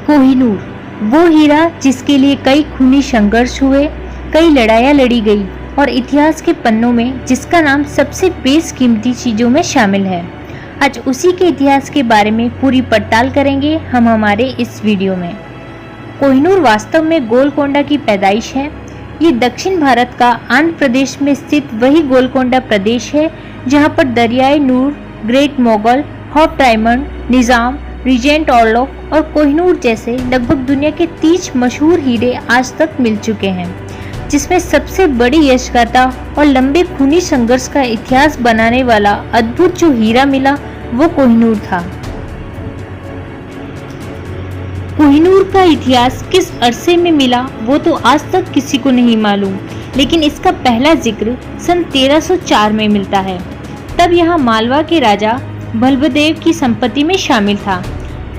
कोहिनूर, वो हीरा जिसके लिए कई खूनी संघर्ष हुए, कई लड़ाइयाँ लड़ी गई और इतिहास के पन्नों में जिसका नाम सबसे बेशकीमती चीजों में शामिल है। आज उसी के इतिहास के बारे में पूरी पड़ताल करेंगे हम हमारे इस वीडियो में। कोहिनूर वास्तव में गोलकोंडा की पैदाइश है। ये दक्षिण भारत का आंध्र प्रदेश में स्थित वही गोलकोंडा प्रदेश है जहाँ पर दरियाए नूर, ग्रेट मोगल, हॉट डायमंड, निजाम, रीजेंट ऑर्लॉक और कोहिनूर जैसे लगभग दुनिया के 30 मशहूर हीरे आज तक मिल चुके हैं, जिसमें सबसे बड़ी यशगाथा और लंबे खूनी संघर्ष का इतिहास बनाने वाला अद्भुत जो हीरा मिला वो कोहिनूर था। कोहिनूर का इतिहास किस अरसे में मिला वो तो आज तक किसी को नहीं मालूम, लेकिन इसका पहला जिक्र सन 1304 में मिलता है। तब यहाँ मालवा के राजा बल्लभदेव की संपत्ति में शामिल था।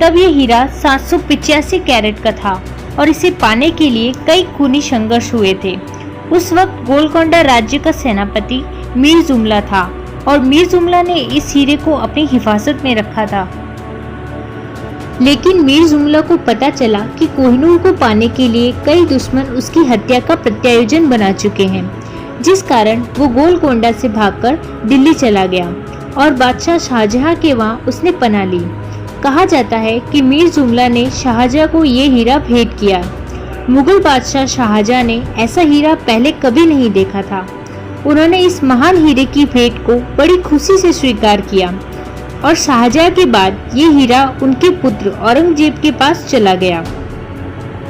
तब यह हीरा 785 कैरेट का था और इसे पाने के लिए कई खूनी संघर्ष हुए थे। उस वक्त गोलकोंडा राज्य का सेनापति मीर जुमला था और मीर जुमला ने इस हीरे को अपनी हिफाजत में रखा था। लेकिन मीर जुमला को पता चला कि कोहिनूर को पाने के लिए कई दुश्मन उसकी हत्या का प्रत्यायोजन बना चुके हैं, जिस कारण वो गोलकोंडा से भागकर दिल्ली चला गया और बादशाह शाहजहां के वहां उसने पनाह ली। कहा जाता है कि मीर जुमला ने शाहजहां को ये हीरा भेंट किया। मुगल बादशाह शाहजहां ने ऐसा हीरा पहले कभी नहीं देखा था। उन्होंने इस महान हीरे की भेंट को बड़ी खुशी से स्वीकार किया और शाहजहां के बाद ये हीरा उनके पुत्र औरंगजेब के पास चला गया।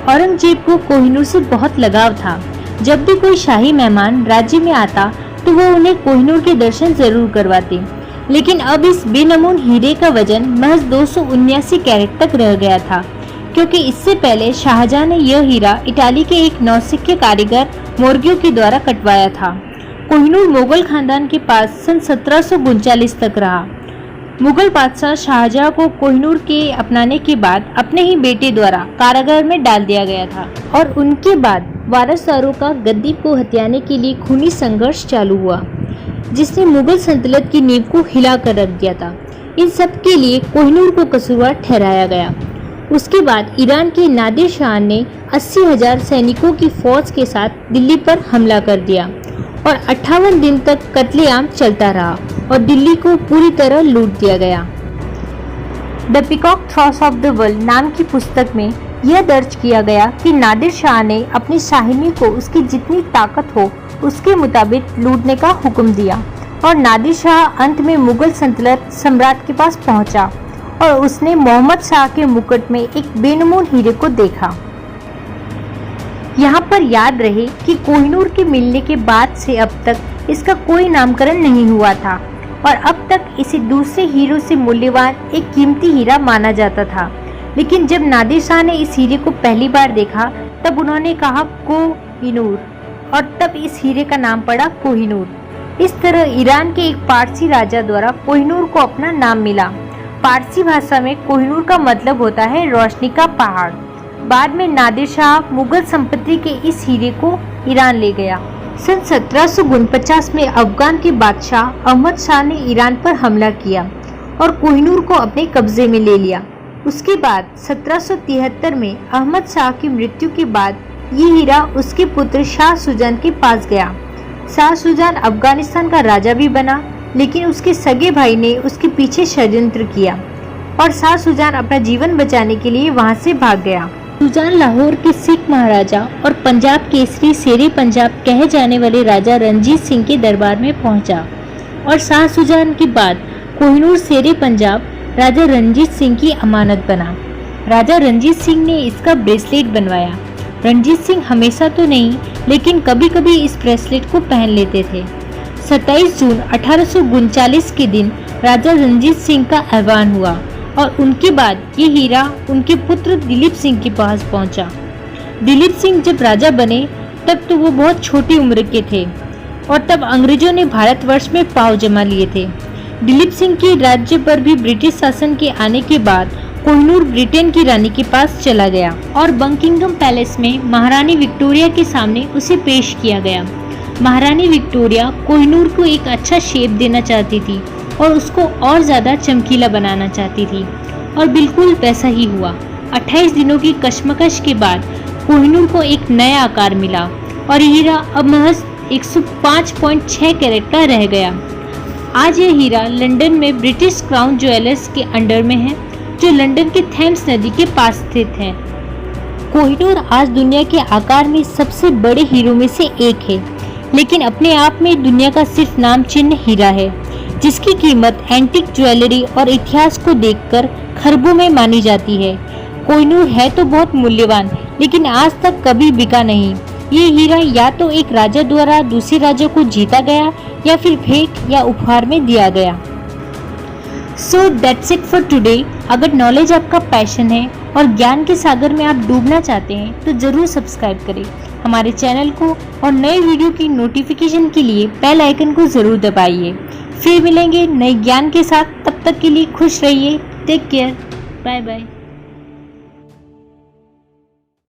औरंगजेब को कोहिनूर से बहुत लगाव था। जब भी कोई शाही मेहमान राज्य में आता तो वो उन्हें कोहिनूर के दर्शन जरूर करवाते, लेकिन अब इस बेनमून हीरे का वजन महज 279 कैरेट तक रह गया था, क्योंकि इससे पहले शाहजहां ने यह हीरा इटाली के एक नौसिखिया कारीगर मोर्गियो के द्वारा कटवाया था। कोहिनूर मुगल खानदान के पास सन 1739 तक रहा। मुगल बादशाह शाहजहां को कोहिनूर के अपनाने के बाद अपने ही बेटे द्वारा कारागार में डाल दिया गया था और उनके बाद वारसदारों का गद्दी को हथियाने के लिए खूनी संघर्ष चालू हुआ, जिसने मुगल सल्तनत की नींव को हिला कर रख दिया था। इन सब के लिए कोहिनूर को कसूरवार ठहराया गया। उसके बाद ईरान के नादिर शाह ने 80,000 सैनिकों की फौज के साथ दिल्ली पर हमला कर दिया और 58 दिन तक कत्लेआम चलता रहा और दिल्ली को पूरी तरह लूट दिया गया। The peacock throne of the world नाम की पुस्तक में यह दर्ज किया गया कि नादिर शाह ने अपनी शाहिनी को उसकी जितनी ताकत हो उसके मुताबिक लूटने का हुक्म दिया और नादिर शाह अंत में मुगल सल्तनत सम्राट के पास पहुंचा और उसने मोहम्मद शाह के मुकुट में एक बेनमून हीरे को देखा। यहाँ पर याद रहे कि कोहिनूर के मिलने के बाद से अब तक इसका कोई नामकरण नहीं हुआ था और अब तक इसे दूसरे हीरों से मूल्यवान एक कीमती हीरा माना जाता था। लेकिन जब नादिर शाह ने इस हीरे को पहली बार देखा तब उन्होंने कहा कोहिनूर और तब इस हीरे का नाम पड़ा कोहिनूर। इस तरह ईरान के एक पारसी राजा द्वारा कोहिनूर को अपना नाम मिला। पारसी भाषा में कोहिनूर का मतलब होता है रोशनी का पहाड़। बाद में नादिर शाह मुगल संपत्ति के इस हीरे को ईरान ले गया। सन 1749 में अफगान के बादशाह अहमद शाह ने ईरान पर हमला किया और कोहिनूर को अपने कब्जे में ले लिया। उसके बाद 1773 में अहमद शाह की मृत्यु के बाद ये हीरा उसके पुत्र शाह सुजान के पास गया। शाह सुजान अफगानिस्तान का राजा भी बना, लेकिन उसके सगे भाई ने उसके पीछे षड्यंत्र किया और शाह सुजान अपना जीवन बचाने के लिए वहां से भाग गया। सुजान लाहौर के सिख महाराजा और पंजाब केसरी शेरे पंजाब कहे जाने वाले राजा रणजीत सिंह के दरबार में पहुंचा और शाह सुजान के बाद कोहिनूर शेरे पंजाब राजा रणजीत सिंह की अमानत बना। राजा रणजीत सिंह ने इसका ब्रेसलेट बनवाया। रणजीत सिंह हमेशा तो नहीं, लेकिन कभी कभी इस ब्रेसलेट को पहन लेते थे। 27 जून 1839 के दिन राजा रणजीत सिंह का ऐवान हुआ और उनके बाद ये हीरा उनके पुत्र दिलीप सिंह के पास पहुंचा। दिलीप सिंह जब राजा बने तब तो वो बहुत छोटी उम्र के थे और तब अंग्रेजों ने भारतवर्ष में पांव जमा लिए थे। दिलीप सिंह के राज्य पर भी ब्रिटिश शासन के आने के बाद कोहिनूर ब्रिटेन की रानी के पास चला गया और बकिंघम पैलेस में महारानी विक्टोरिया के सामने उसे पेश किया गया। महारानी विक्टोरिया कोहिनूर को एक अच्छा शेप देना चाहती थी और उसको और ज़्यादा चमकीला बनाना चाहती थी और बिल्कुल वैसा ही हुआ। 28 दिनों की कशमकश के बाद कोहिनूर को एक नया आकार मिला और हीरा अब महज 105.6 कैरेट का रह गया। आज यह हीरा लंदन में ब्रिटिश क्राउन ज्वेलर्स के अंडर में है, जो लंदन के थेम्स नदी के पास स्थित है। कोहिनूर आज दुनिया के आकार में सबसे बड़े हीरों में से एक है, लेकिन अपने आप में दुनिया का सिर्फ नाम चिन्ह हीरा है, जिसकी कीमत एंटीक ज्वेलरी और इतिहास को देखकर खरबों में मानी जाती है। कोहिनूर है तो बहुत मूल्यवान, लेकिन आज तक कभी बिका नहीं। ये हीरा या तो एक राजा द्वारा दूसरे राजा को जीता गया या फिर भेंट या उपहार में दिया गया। So that's it for today. अगर नॉलेज आपका पैशन है और ज्ञान के सागर में आप डूबना चाहते हैं तो जरूर सब्सक्राइब करें हमारे चैनल को और नए वीडियो की नोटिफिकेशन के लिए बेल आइकन को जरूर दबाइए। फिर मिलेंगे नए ज्ञान के साथ, तब तक के लिए खुश रहिए। Take care, bye bye.